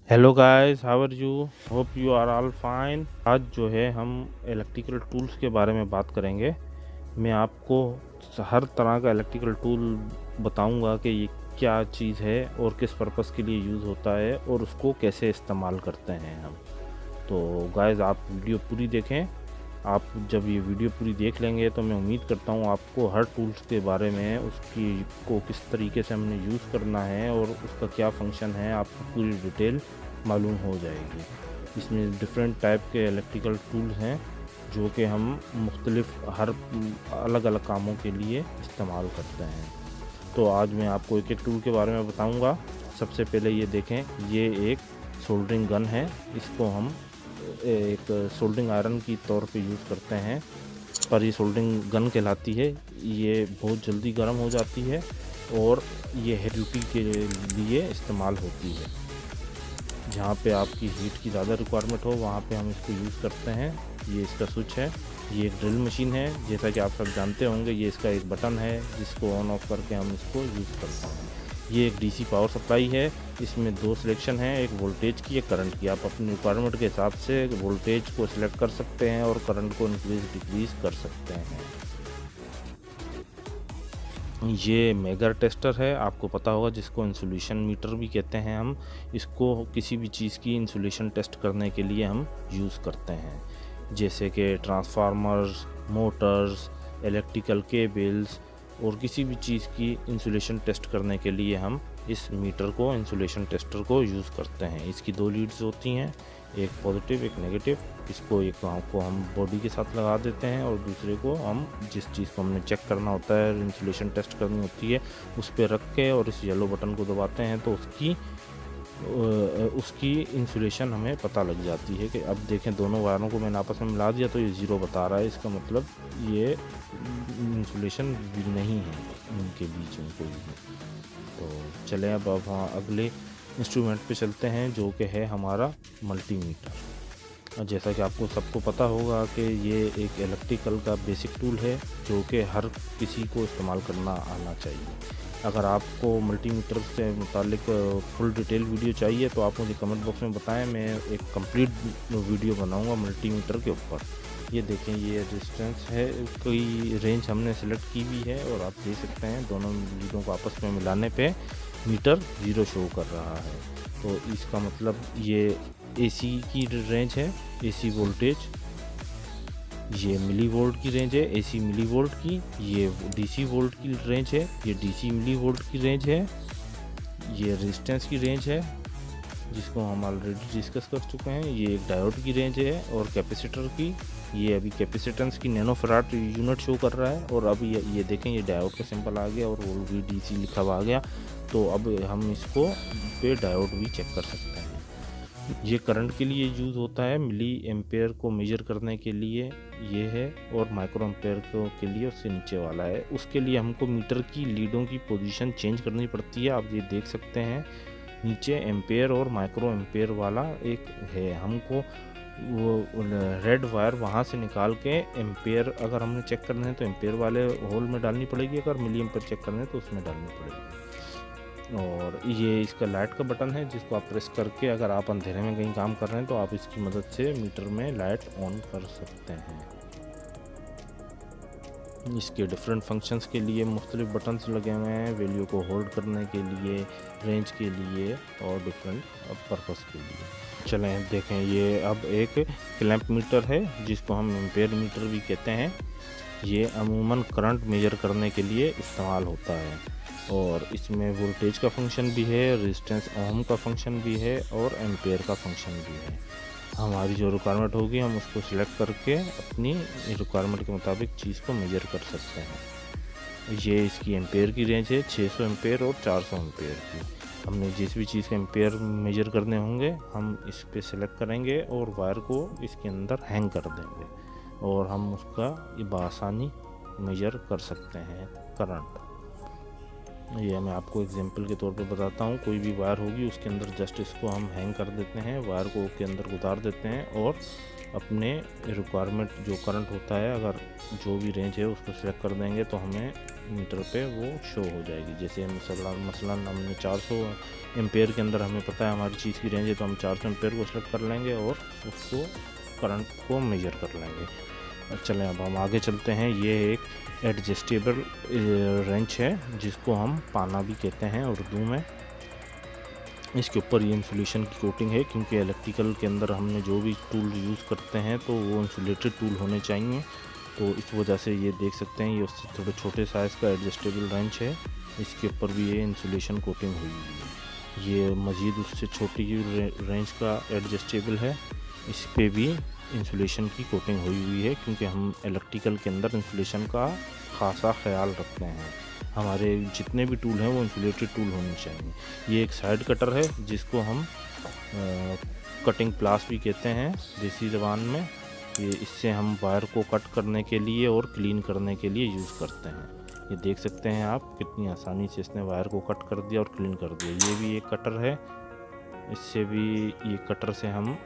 Hello guys, how are you? Hope you are all fine. आज जो है हम इलेक्ट्रिकल टूल्स के बारे में बात करेंगे। मैं आपको हर तरह का इलेक्ट्रिकल टूल बताऊंगा कि ये क्या चीज़ है और किस पर्पस के लिए यूज़ होता है और उसको कैसे इस्तेमाल करते हैं हम। तो गाइस, आप वीडियो पूरी देखें। आप जब ये वीडियो पूरी देख लेंगे तो मैं उम्मीद करता हूँ आपको हर टूल्स के बारे में, उसकी को किस तरीके से हमने यूज़ करना है और उसका क्या फंक्शन है, आपको पूरी डिटेल मालूम हो जाएगी। इसमें डिफरेंट टाइप के इलेक्ट्रिकल टूल्स हैं जो कि हम मुख्तलिफ हर अलग अलग कामों के लिए इस्तेमाल करते हैं। तो आज मैं आपको एक एक टूल के बारे में बताऊंगा। सबसे पहले ये देखें, ये एक सोल्डरिंग गन है। इसको हम एक सोल्डरिंग आयरन की तौर पे यूज़ करते हैं, पर ये सोल्डरिंग गन कहलाती है। ये बहुत जल्दी गर्म हो जाती है और ये हेवी ड्यूटी के लिए इस्तेमाल होती है। जहाँ पे आपकी हीट की ज़्यादा रिक्वायरमेंट हो वहाँ पे हम इसको यूज़ करते हैं। ये इसका स्विच है। ये एक ड्रिल मशीन है, जैसा कि आप सब जानते होंगे। ये इसका एक बटन है जिसको ऑन ऑफ करके हम इसको यूज़ करते हैं। ये एक डीसी पावर सप्लाई है। इसमें दो सिलेक्शन है, एक वोल्टेज की, एक करंट की। आप अपनी रिक्वायरमेंट के हिसाब से वोल्टेज को सिलेक्ट कर सकते हैं और करंट को इंक्रीज डिक्रीज कर सकते हैं। ये मेगर टेस्टर है, आपको पता होगा, जिसको इंसुलेशन मीटर भी कहते हैं हम। इसको किसी भी चीज़ की इंसुलेशन टेस्ट करने के लिए हम यूज़ करते हैं, जैसे कि ट्रांसफार्मर्स, मोटर्स, इलेक्ट्रिकल केबल्स और किसी भी चीज़ की इंसुलेशन टेस्ट करने के लिए हम इस मीटर को, इंसुलेशन टेस्टर को यूज़ करते हैं। इसकी दो लीड्स होती हैं, एक पॉजिटिव एक नेगेटिव। इसको एक को हम बॉडी के साथ लगा देते हैं और दूसरे को हम जिस चीज़ को हमने चेक करना होता है, इंसुलेशन टेस्ट करनी होती है, उस पर रख के और इस येलो बटन को दबाते हैं तो उसकी इंसुलेशन हमें पता लग जाती है। कि अब देखें, दोनों वायरों को मैंने आपस में मिला दिया तो ये ज़ीरो बता रहा है। इसका मतलब ये इंसुलेशन नहीं है इनके बीच में कोई भी। तो चलें अब वहाँ अगले इंस्ट्रूमेंट पे चलते हैं, जो कि है हमारा मल्टीमीटर। जैसा कि आपको सबको पता होगा कि ये एक इलेक्ट्रिकल का बेसिक टूल है जो कि हर किसी को इस्तेमाल करना आना चाहिए। अगर आपको मल्टीमीटर से मुतालिक फुल डिटेल वीडियो चाहिए तो आप मुझे कमेंट बॉक्स में बताएं, मैं एक कंप्लीट वीडियो बनाऊंगा मल्टीमीटर के ऊपर। ये देखें, ये रेजिस्टेंस है, कोई रेंज हमने सेलेक्ट की हुई है और आप देख सकते हैं दोनों लीडों को आपस में मिलाने पे मीटर ज़ीरो शो कर रहा है। तो इसका मतलब ये एसी की रेंज है, एसी वोल्टेज। ये मिली वोल्ट की रेंज है, एसी मिली वोल्ट की। ये डीसी वोल्ट की रेंज है, ये डीसी मिली वोल्ट की रेंज है। ये रेजिस्टेंस की रेंज है जिसको हम ऑलरेडी डिस्कस कर चुके हैं। ये एक डायोड की रेंज है और कैपेसिटर की। ये अभी कैपेसिटेंस की नैनो फैराड यूनिट शो कर रहा है और अभी ये देखें, ये डायोड का सिंबल आ गया और वो भी डीसी लिखा हुआ आ गया। तो अब हम इसको पे डायोड भी चेक कर सकते हैं। ये करंट के लिए यूज़ होता है, मिली एम्पेयर को मेजर करने के लिए ये है, और माइक्रो एम्पेयर के लिए उससे नीचे वाला है। उसके लिए हमको मीटर की लीडों की पोजीशन चेंज करनी पड़ती है। आप ये देख सकते हैं, नीचे एम्पेयर और माइक्रो एम्पेयर वाला एक है। हमको वो रेड वायर वहाँ से निकाल के एम्पेयर अगर हमने चेक करना है तो एम्पेयर वाले होल में डालनी पड़ेगी, अगर मिली एम्पेयर चेक करना है तो उसमें डालनी पड़ेगी। और ये इसका लाइट का बटन है जिसको आप प्रेस करके अगर आप अंधेरे में कहीं काम कर रहे हैं तो आप इसकी मदद से मीटर में लाइट ऑन कर सकते हैं। इसके डिफरेंट फंक्शंस के लिए मुख्तलिफ बटन्स लगे हुए हैं, वैल्यू को होल्ड करने के लिए, रेंज के लिए और डिफरेंट पर्पस के लिए। चलें देखें, ये अब एक क्लैंप मीटर है जिसको हम एम्पेयर मीटर भी कहते हैं। ये अमूमन करंट मेजर करने के लिए इस्तेमाल होता है और इसमें वोल्टेज का फंक्शन भी है, रेजिस्टेंस ओम का फंक्शन भी है और एम्पेयर का फंक्शन भी है। हमारी जो रिक्वायरमेंट होगी हम उसको सिलेक्ट करके अपनी रिक्वायरमेंट के मुताबिक चीज़ को मेजर कर सकते हैं। ये इसकी एम्पेयर की रेंज है, 600 एम्पेयर और 400 एम्पेयर की। हमने जिस भी चीज़ के एम्पेयर मेजर करने होंगे हम इस पे सेलेक्ट करेंगे और वायर को इसके अंदर हैंग कर देंगे और हम उसका बआसानी मेजर कर सकते हैं करंट। ये मैं आपको एग्जांपल के तौर पे बताता हूँ। कोई भी वायर होगी उसके अंदर जस्ट इसको हम हैंग कर देते हैं, वायर को के अंदर उतार देते हैं और अपने रिक्वायरमेंट जो करंट होता है, अगर जो भी रेंज है उसको सेलेक्ट कर देंगे तो हमें मीटर पे वो शो हो जाएगी। जैसे मसलन हमने 400 एम्पेयर के अंदर हमें पता है हमारी चीज़ की रेंज है, तो हम 400 एम्पेयर को सेलेक्ट कर लेंगे और उसको करंट को मेजर कर लेंगे। चलें अब हम आगे चलते हैं। ये एक एडजस्टेबल रेंच है जिसको हम पाना भी कहते हैं उर्दू में। इसके ऊपर ये इंसुलेशन की कोटिंग है, क्योंकि इलेक्ट्रिकल के अंदर हमने जो भी टूल यूज़ करते हैं तो वो इंसुलेटेड टूल होने चाहिए। तो इस वजह से ये देख सकते हैं ये उससे थोड़े छोटे साइज़ का एडजस्टेबल रेंच है, इसके ऊपर भी ये इंसुलेशन कोटिंग हुई है। ये मज़ीद उससे छोटी रेंच का एडजस्टेबल है, इस पर भी इंसुलेशन की कोटिंग हुई है, क्योंकि हम इलेक्ट्रिकल के अंदर इंसुलेशन का ख़ासा ख्याल रखते हैं। हमारे जितने भी टूल हैं वो इंसुलेटेड टूल होने चाहिए। ये एक साइड कटर है जिसको हम कटिंग प्लास भी कहते हैं देसी ज़बान में। ये इससे हम वायर को कट करने के लिए और क्लीन करने के लिए यूज़ करते हैं। ये देख सकते हैं आप कितनी आसानी से इसने वायर को कट कर दिया और क्लीन कर दिया। ये भी एक कटर है, इससे भी ये कटर से हम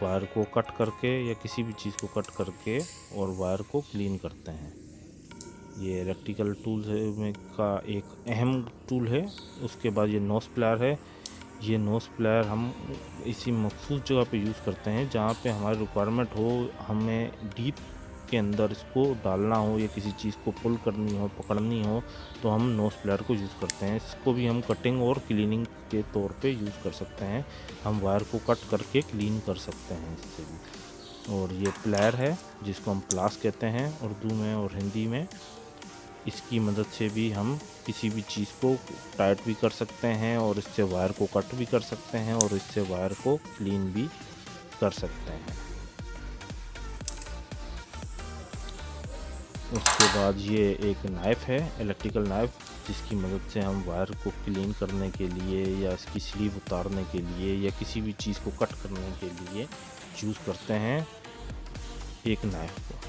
वायर को कट करके या किसी भी चीज़ को कट करके और वायर को क्लीन करते हैं। ये इलेक्ट्रिकल टूल्स में का एक अहम टूल है। उसके बाद ये नोज प्लायर है। ये नोज प्लायर हम इसी मखसूस जगह पे यूज़ करते हैं जहाँ पे हमारी रिक्वायरमेंट हो, हमें डीप के अंदर इसको डालना हो या किसी चीज़ को पुल करनी हो, पकड़नी हो, तो हम नोज प्लायर को यूज़ करते हैं। इसको भी हम कटिंग और क्लीनिंग के तौर पे यूज़ कर सकते हैं। हम वायर को कट करके क्लीन कर सकते हैं इससे भी। और ये प्लायर है जिसको हम प्लास कहते हैं उर्दू में और हिंदी में। इसकी मदद से भी हम किसी भी चीज़ को टाइट भी कर सकते हैं और इससे वायर को कट भी कर सकते हैं और इससे वायर को क्लीन भी कर सकते हैं। उसके बाद ये एक नाइफ़ है, इलेक्ट्रिकल नाइफ़, जिसकी मदद से हम वायर को क्लीन करने के लिए या इसकी स्लीव उतारने के लिए या किसी भी चीज़ को कट करने के लिए यूज़ करते हैं एक नाइफ़ को।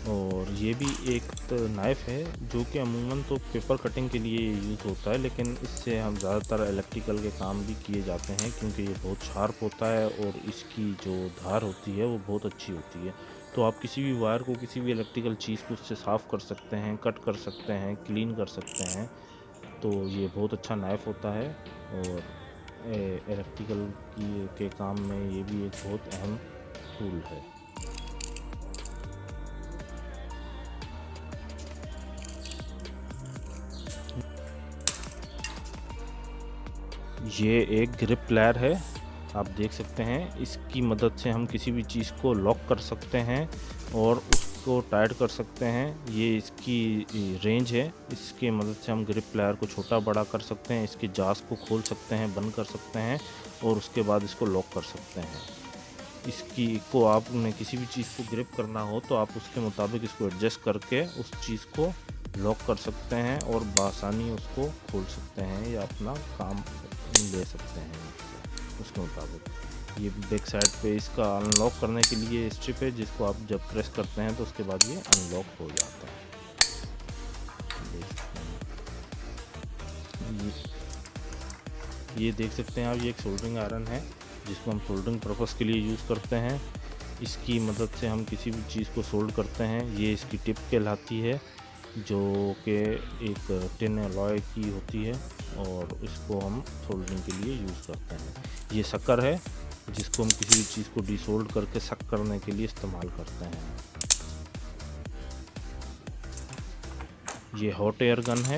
और ये भी एक नाइफ़ है जो कि अमूमन तो पेपर कटिंग के लिए यूज़ होता है, लेकिन इससे हम ज़्यादातर इलेक्ट्रिकल के काम भी किए जाते हैं, क्योंकि ये बहुत शार्प होता है और इसकी जो धार होती है वो बहुत अच्छी होती है। तो आप किसी भी वायर को, किसी भी इलेक्ट्रिकल चीज़ को उससे साफ़ कर सकते हैं, कट कर सकते हैं, क्लीन कर सकते हैं। तो ये बहुत अच्छा नाइफ़ होता है और इलेक्ट्रिकल के काम में ये भी एक बहुत अहम टूल है। ये एक ग्रिप प्लायर है, आप देख सकते हैं। इसकी मदद से हम किसी भी चीज़ को लॉक कर सकते हैं और उसको टाइट कर सकते हैं। ये इसकी रेंज है, इसके मदद से हम ग्रिप प्लायर को छोटा बड़ा कर सकते हैं, इसके जास को खोल सकते हैं, बंद कर सकते हैं और उसके बाद इसको लॉक कर सकते हैं। इसकी को आपने किसी भी चीज़ को ग्रिप करना हो तो आप उसके मुताबिक इसको एडजस्ट करके उस चीज़ को लॉक कर सकते हैं और बआसानी उसको खोल सकते हैं या अपना काम ले सकते हैं उसके मुताबिक। ये बैक साइड पे इसका अनलॉक करने के लिए स्ट्रिप है, जिसको आप जब प्रेस करते हैं तो उसके बाद ये अनलॉक हो जाता है। ये देख सकते हैं आप, ये एक सोल्डरिंग आयरन है जिसको हम सोल्डरिंग पर्पस के लिए यूज़ करते हैं। इसकी मदद से हम किसी भी चीज़ को सोल्ड करते हैं। ये इसकी टिप कहलाती है जो कि एक टिन अलॉय की होती है और इसको हम सोल्डरिंग के लिए यूज़ करते हैं। ये शक्कर है जिसको हम किसी भी चीज़ को डिसोल्ड करके सक करने के लिए इस्तेमाल करते हैं। ये हॉट एयर गन है,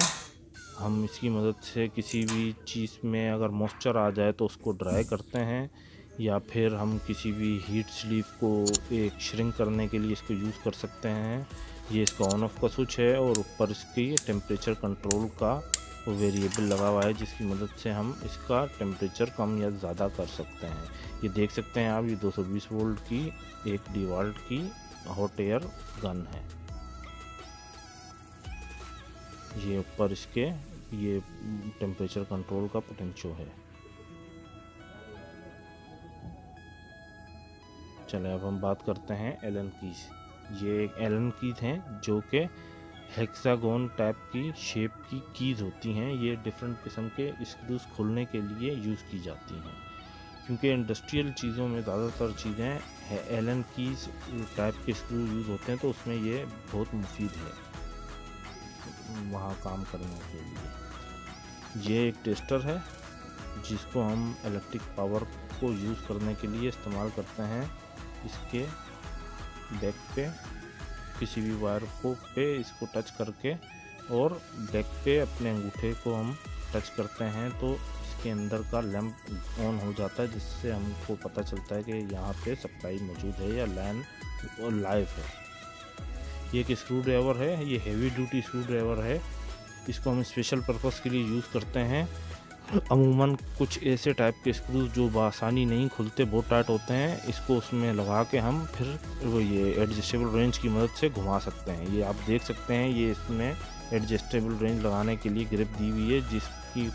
हम इसकी मदद से किसी भी चीज़ में अगर मॉइस्चर आ जाए तो उसको ड्राई करते हैं, या फिर हम किसी भी हीट स्लीव को एक श्रिंक करने के लिए इसको यूज़ कर सकते हैं। ये इसका ऑन ऑफ का स्विच है और ऊपर इसकी टेम्परेचर कंट्रोल का वेरिएबल लगा हुआ है, जिसकी मदद से हम इसका टेम्परेचर कम या ज़्यादा कर सकते हैं। ये देख सकते हैं आप, ये 220 वोल्ट की एक डिवाल्ट की हॉट एयर गन है। ये ऊपर इसके ये टेम्परेचर कंट्रोल का पोटेंशियो है। चले अब हम बात करते हैं एलन कीज। ये एक एलन कीज हैं जो कि हेक्सागोन टाइप की शेप की कीज़ होती हैं। ये डिफरेंट किस्म के स्क्रूज खोलने के लिए यूज़ की जाती हैं। क्योंकि इंडस्ट्रियल चीज़ों में ज़्यादातर चीज़ें एलन कीज टाइप के स्क्रू यूज़ होते हैं, तो उसमें ये बहुत मुफीद है वहाँ काम करने के लिए। ये एक टेस्टर है जिसको हम इलेक्ट्रिक पावर को यूज़ करने के लिए इस्तेमाल करते हैं। इसके बैक पे किसी भी वायर को पे इसको टच करके और बैक पे अपने अंगूठे को हम टच करते हैं तो इसके अंदर का लैंप ऑन हो जाता है, जिससे हमको पता चलता है कि यहाँ पे सप्लाई मौजूद है या लाइन और लाइव है। ये एक स्क्रू ड्राइवर है, ये हेवी ड्यूटी स्क्रू ड्राइवर है। इसको हम स्पेशल पर्पस के लिए यूज़ करते हैं। अमूमन कुछ ऐसे टाइप के स्क्रूज जो बआसानी नहीं खुलते, बहुत टाइट होते हैं, इसको उसमें लगा के हम फिर वो ये एडजस्टेबल रेंज की मदद से घुमा सकते हैं। ये आप देख सकते हैं, ये इसमें एडजस्टेबल रेंज लगाने के लिए ग्रिप दी हुई है, जिसकी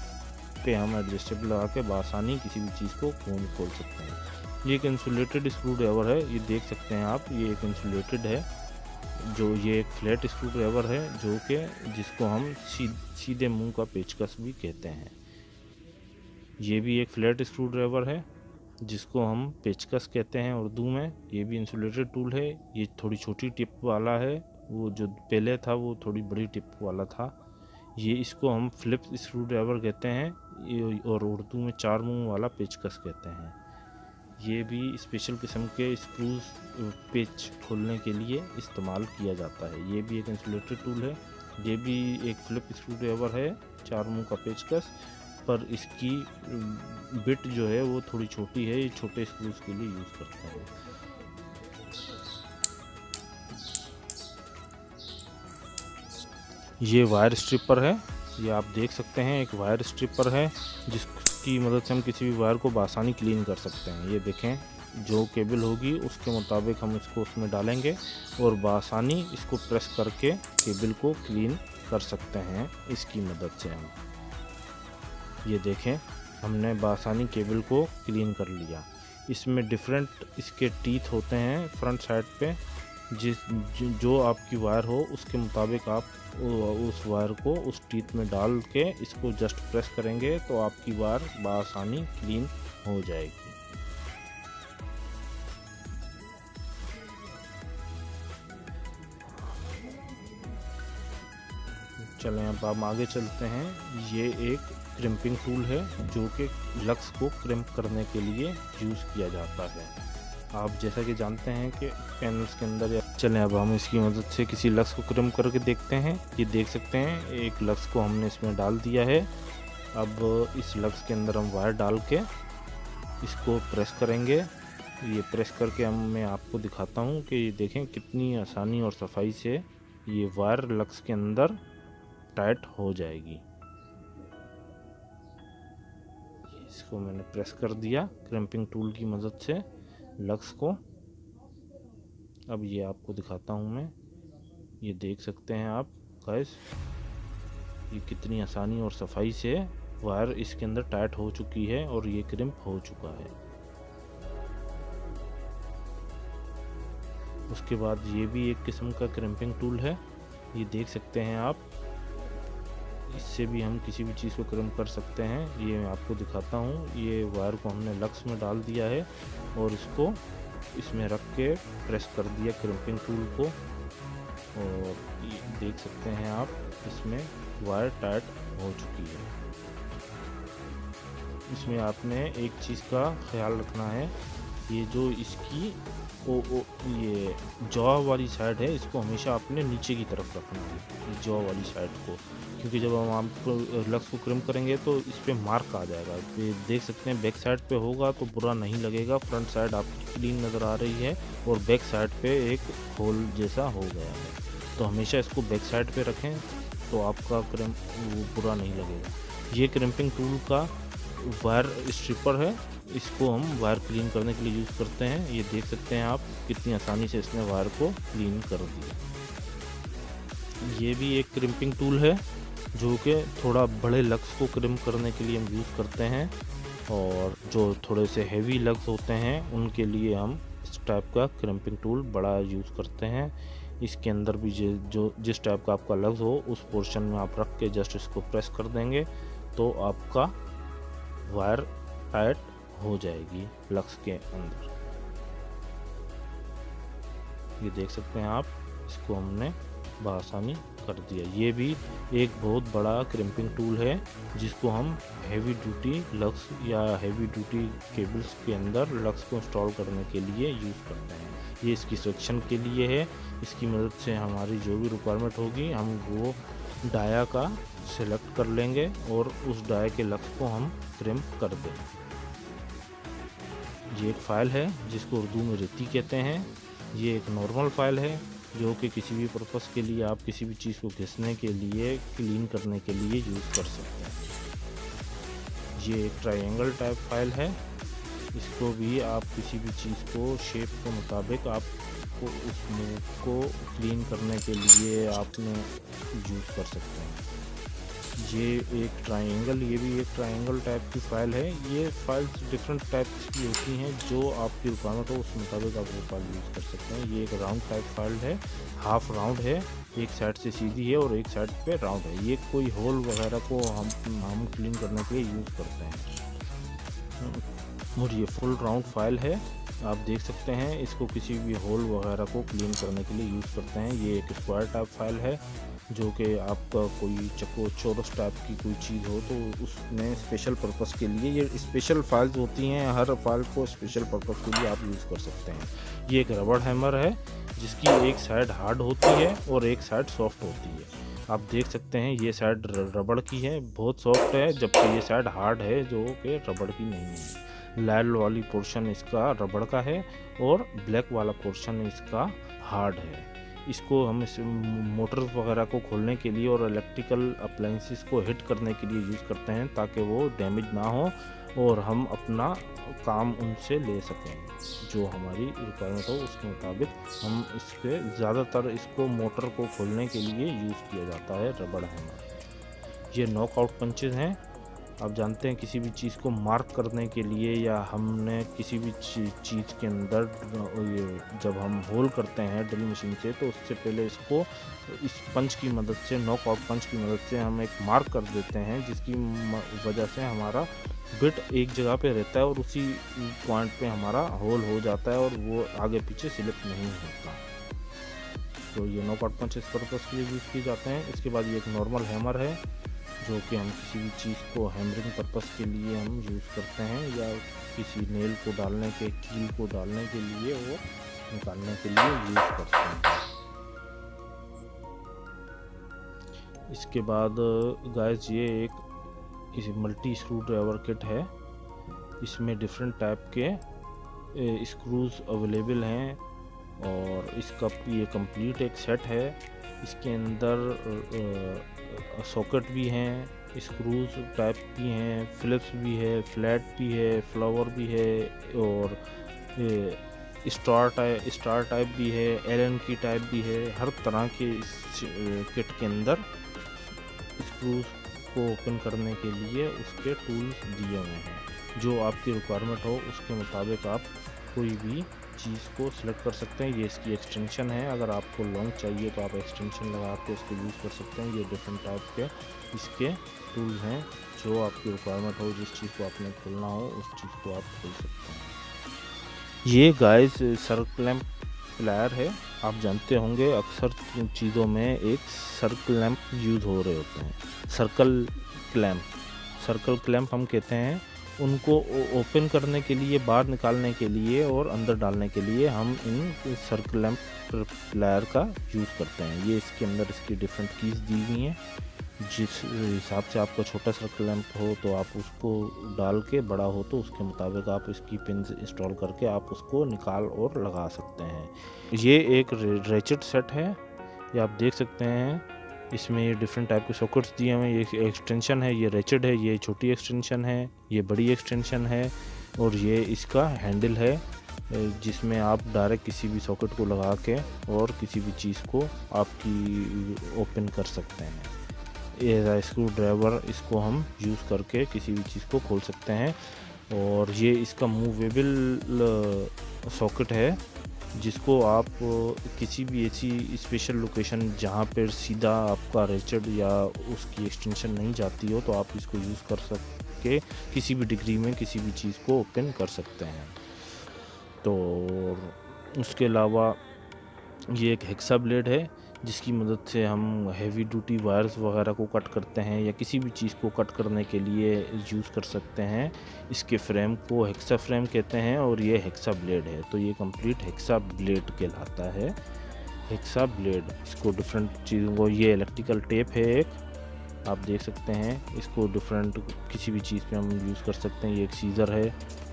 पे हम एडजस्टेबल लगा के बआसानी किसी भी चीज़ को खोल सकते हैं। ये एक इंसुलेटेड स्क्रू ड्राइवर है, ये देख सकते हैं आप, ये एक इंसुलेटेड है। जो ये एक फ्लैट स्क्रू ड्राइवर है जो कि जिसको हम सीधे मुंह का पेचकस भी कहते हैं। ये भी एक फ्लैट स्क्रू ड्राइवर है जिसको हम पेचकस कहते हैं उर्दू में। ये भी इंसुलेटेड टूल है। ये थोड़ी छोटी टिप वाला है, वो जो पहले था वो थोड़ी बड़ी टिप वाला था। ये इसको हम फ्लिप स्क्रू ड्राइवर कहते हैं और उर्दू में 4 मुंह वाला पेचकस कहते हैं। ये भी स्पेशल किस्म के स्क्रूज पेच खोलने के लिए इस्तेमाल किया जाता है। ये भी एक इंसुलेटेड टूल है। ये भी एक फ्लिप स्क्रू ड्राइवर है, 4 मुंह का पेचकस, पर इसकी बिट जो है वो थोड़ी छोटी है, ये छोटे स्क्रूज के लिए यूज़ करते हैं। ये वायर स्ट्रिपर है, ये आप देख सकते हैं, एक वायर स्ट्रिपर है जिसकी मदद से हम किसी भी वायर को बआसानी क्लीन कर सकते हैं। ये देखें, जो केबल होगी उसके मुताबिक हम इसको उसमें डालेंगे और बआसानी इसको प्रेस करके केबल को क्लीन कर सकते हैं इसकी मदद से हम। ये देखें, हमने बआसानी केबल को क्लीन कर लिया। इसमें डिफरेंट इसके टीथ होते हैं फ्रंट साइड पे, जो आपकी वायर हो उसके मुताबिक आप उस वायर को उस टीथ में डाल के इसको जस्ट प्रेस करेंगे तो आपकी वायर बआसानी क्लीन हो जाएगी। चलें अब हम आगे चलते हैं। ये एक क्रिम्पिंग टूल है जो कि लक्स को क्रिम्प करने के लिए यूज़ किया जाता है। आप जैसा कि जानते हैं कि पैनल्स के अंदर चलें अब हम इसकी मदद से किसी लक्स को क्रिम्प करके देखते हैं। ये देख सकते हैं, एक लक्स को हमने इसमें डाल दिया है। अब इस लक्स के अंदर हम वायर डाल के इसको प्रेस करेंगे। ये प्रेस करके मैं आपको दिखाता हूँ कि ये देखें कितनी आसानी और सफाई से ये वायर लक्स के अंदर टाइट हो जाएगी। इसको मैंने प्रेस कर दिया क्रिम्पिंग टूल की मदद से लक्स को। अब ये आपको दिखाता हूँ मैं, ये देख सकते हैं आप गाइस, ये कितनी आसानी और सफाई से वायर इसके अंदर टाइट हो चुकी है और ये क्रिम्प हो चुका है। उसके बाद ये भी एक किस्म का क्रिम्पिंग टूल है, ये देख सकते हैं आप, इससे भी हम किसी भी चीज़ को क्रिम्प कर सकते हैं। ये मैं आपको दिखाता हूँ। ये वायर को हमने लक्स में डाल दिया है और इसको इसमें रख के प्रेस कर दिया क्रिम्पिंग टूल को, और ये देख सकते हैं आप, इसमें वायर टाइट हो चुकी है। इसमें आपने एक चीज़ का ख्याल रखना है, ये जो इसकी ये जॉ वाली साइड है इसको हमेशा आपने नीचे की तरफ रखना है, जॉ वाली साइड को, क्योंकि जब हम आपको लक्स को क्रिम्प करेंगे तो इस पर मार्क आ जाएगा। ये देख सकते हैं, बैक साइड पे होगा तो बुरा नहीं लगेगा, फ्रंट साइड आपकी क्लीन नज़र आ रही है और बैक साइड पे एक होल जैसा हो गया है। तो हमेशा इसको बैक साइड पे रखें तो आपका क्रिम्प बुरा नहीं लगेगा। ये क्रिम्पिंग टूल का वायर स्ट्रिपर है, इसको हम वायर क्लीन करने के लिए यूज़ करते हैं। ये देख सकते हैं आप कितनी आसानी से इसने वायर को क्लीन कर दिया। ये भी एक क्रिम्पिंग टूल है जो कि थोड़ा बड़े लक्स को क्रिम्प करने के लिए हम यूज़ करते हैं, और जो थोड़े से हेवी लक्स होते हैं उनके लिए हम इस टाइप का क्रिम्पिंग टूल बड़ा यूज़ करते हैं। इसके अंदर भी जो जिस टाइप का आपका लक्स हो उस पोर्शन में आप रख के जस्ट इसको प्रेस कर देंगे तो आपका वायर टाइट हो जाएगी लक्स के अंदर। ये देख सकते हैं आप, इसको हमने बआसानी कर दिया। ये भी एक बहुत बड़ा क्रिम्पिंग टूल है जिसको हम हैवी ड्यूटी लक्स या हैवी ड्यूटी केबल्स के अंदर लक्स को इंस्टॉल करने के लिए यूज़ करते हैं। ये इसकी सेक्शन के लिए है। इसकी मदद से हमारी जो भी रिक्वायरमेंट होगी हम वो डाया का सिलेक्ट कर लेंगे और उस डाया के लक्स को हम क्रिम्प कर देंगे। ये एक फ़ाइल है जिसको उर्दू में रेती कहते हैं। ये एक नॉर्मल फाइल है जो कि किसी भी पर्पस के लिए आप किसी भी चीज़ को घिसने के लिए, क्लीन करने के लिए यूज़ कर सकते हैं। ये एक ट्रायंगल टाइप फाइल है। इसको भी आप किसी भी चीज़ को शेप के मुताबिक आपको उस मूव को क्लीन करने के लिए आपने यूज़ कर सकते हैं। ये एक ट्रायंगल, ये भी एक ट्रायंगल टाइप की फ़ाइल है। ये फाइल्स डिफरेंट टाइप्स की होती हैं, जो आपकी रिक्वायरमेंट हो उस मुताबिक आप वो फाइल यूज़ कर सकते हैं। ये एक राउंड टाइप फाइल है, हाफ राउंड है, एक साइड से सीधी है और एक साइड पे राउंड है। ये कोई होल वगैरह को हम क्लीन करने के लिए यूज़ करते हैं। और ये फुल राउंड फाइल है, आप देख सकते हैं। इसको किसी भी होल वगैरह को क्लीन करने के लिए यूज़ करते हैं। ये एक स्क्वायर टाइप फाइल है जो कि आपका कोई चौरस टाइप की कोई चीज़ हो तो उसमें स्पेशल पर्पस के लिए, ये स्पेशल फाइल्स होती हैं, हर फाइल को स्पेशल पर्पस के लिए आप यूज़ कर सकते हैं। ये एक रबड़ हैमर है जिसकी एक साइड हार्ड होती है और एक साइड सॉफ्ट होती है। आप देख सकते हैं ये साइड रबड़ की है, बहुत सॉफ्ट है, जबकि ये साइड हार्ड है जो कि रबड़ की नहीं है। लाल वाली पोर्शन इसका रबड़ का है और ब्लैक वाला पोर्शन इसका हार्ड है। इसको हम इस मोटर्स वगैरह को खोलने के लिए और इलेक्ट्रिकल अप्लायंसेस को हिट करने के लिए यूज़ करते हैं ताकि वो डैमेज ना हो और हम अपना काम उनसे ले सकें। जो हमारी रिक्वायरमेंट हो उसके मुताबिक हम इस पे ज़्यादातर इसको मोटर को खोलने के लिए यूज़ किया जाता है रबड़ हैमर। ये नॉकआउट पंचेस हैं। आप जानते हैं किसी भी चीज़ को मार्क करने के लिए या हमने किसी भी चीज़ के अंदर जब हम होल करते हैं ड्रिल मशीन से तो उससे पहले इसको इस पंच की मदद से, नॉकआउट पंच की मदद से हम एक मार्क कर देते हैं, जिसकी वजह से हमारा बिट एक जगह पे रहता है और उसी पॉइंट पे हमारा होल हो जाता है और वो आगे पीछे स्लिप नहीं होता। तो ये नॉकआउट पंच इस पर्पज़ के लिए यूज़ किए जाते हैं। इसके बाद ये एक नॉर्मल हैमर है जो कि हम किसी भी चीज़ को हैमरिंग पर्पस के लिए हम यूज़ करते हैं या किसी नेल को डालने के, कील को डालने के लिए, वो निकालने के लिए यूज़ करते हैं। इसके बाद गाइस ये एक मल्टी स्क्रू ड्राइवर किट है। इसमें डिफरेंट टाइप के स्क्रूज अवेलेबल हैं और इसका ये कंप्लीट एक सेट है। इसके अंदर सॉकेट भी हैं, स्क्रूज टाइप भी हैं, फिलिप्स भी है, फ्लैट भी है, फ्लावर भी है और स्टार टाइप भी है, एलन की टाइप भी है। हर तरह के इस किट के अंदर स्क्रूज को ओपन करने के लिए उसके टूल्स दिए हुए हैं। जो आपकी रिक्वायरमेंट हो उसके मुताबिक आप कोई भी चीज़ को सिलेक्ट कर सकते हैं। ये इसकी एक्सटेंशन है, अगर आपको लॉन्ग चाहिए तो आप एक्सटेंशन लगा के इसको यूज़ कर सकते हैं। ये डिफरेंट टाइप के इसके टूल्स हैं, जो आपकी रिक्वायरमेंट हो, जिस चीज़ को आपने खोलना हो उस चीज़ को आप खोल सकते हैं। ये गाइस सर्कल क्लैंप प्लायर है। आप जानते होंगे अक्सर चीज़ों में एक सर्कल लैंप यूज़ हो रहे होते हैं। सर्कल क्लैंप हम कहते हैं उनको ओपन करने के लिए, बाहर निकालने के लिए और अंदर डालने के लिए हम इन सर्कल लैंप प्लायर का यूज़ करते हैं। ये इसके अंदर इसकी डिफरेंट कीज़ दी हुई हैं। जिस हिसाब से आपका छोटा सर्कल लैंप हो तो आप उसको डाल के, बड़ा हो तो उसके मुताबिक आप इसकी पिन इंस्टॉल करके आप उसको निकाल और लगा सकते हैं। ये एक रेचेट सेट है, ये आप देख सकते हैं। इसमें ये डिफरेंट टाइप के सॉकेट्स दिए हुए हैं। ये एक्सटेंशन है, ये रेचेड है, ये छोटी एक्सटेंशन है, ये बड़ी एक्सटेंशन है और ये इसका हैंडल है जिसमें आप डायरेक्ट किसी भी सॉकेट को लगा के और किसी भी चीज़ को आपकी ओपन कर सकते हैं। ये स्क्रू ड्राइवर, इसको हम यूज़ करके किसी भी चीज़ को खोल सकते हैं। और ये इसका मूवेबल सॉकेट है जिसको आप किसी भी ऐसी स्पेशल लोकेशन जहाँ पर सीधा आपका रेचेड या उसकी एक्सटेंशन नहीं जाती हो तो आप इसको यूज़ कर करके किसी भी डिग्री में किसी भी चीज़ को ओपन कर सकते हैं। तो उसके अलावा ये एक हेक्सा ब्लेड है जिसकी मदद से हम हैवी ड्यूटी वायर्स वगैरह को कट करते हैं या किसी भी चीज़ को कट करने के लिए यूज़ कर सकते हैं। इसके फ्रेम को हेक्सा फ्रेम कहते हैं और ये हेक्सा ब्लेड है। तो ये कंप्लीट हेक्सा ब्लेड कहलाता है, हेक्सा ब्लेड। इसको डिफरेंट चीज़ों को, ये इलेक्ट्रिकल टेप है एक, आप देख सकते हैं, इसको डिफरेंट किसी भी चीज़ पे हम यूज़ कर सकते हैं। ये एक सीज़र है।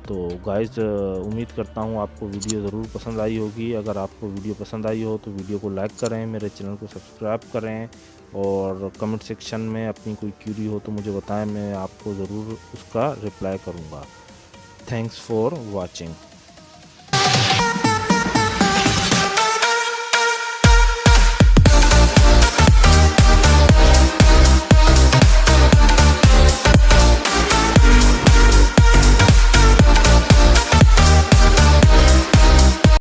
तो गाइस उम्मीद करता हूँ आपको वीडियो ज़रूर पसंद आई होगी। अगर आपको वीडियो पसंद आई हो तो वीडियो को लाइक करें, मेरे चैनल को सब्सक्राइब करें और कमेंट सेक्शन में अपनी कोई क्यूरी हो तो मुझे बताएं, मैं आपको ज़रूर उसका रिप्लाई करूँगा। Thanks for watching.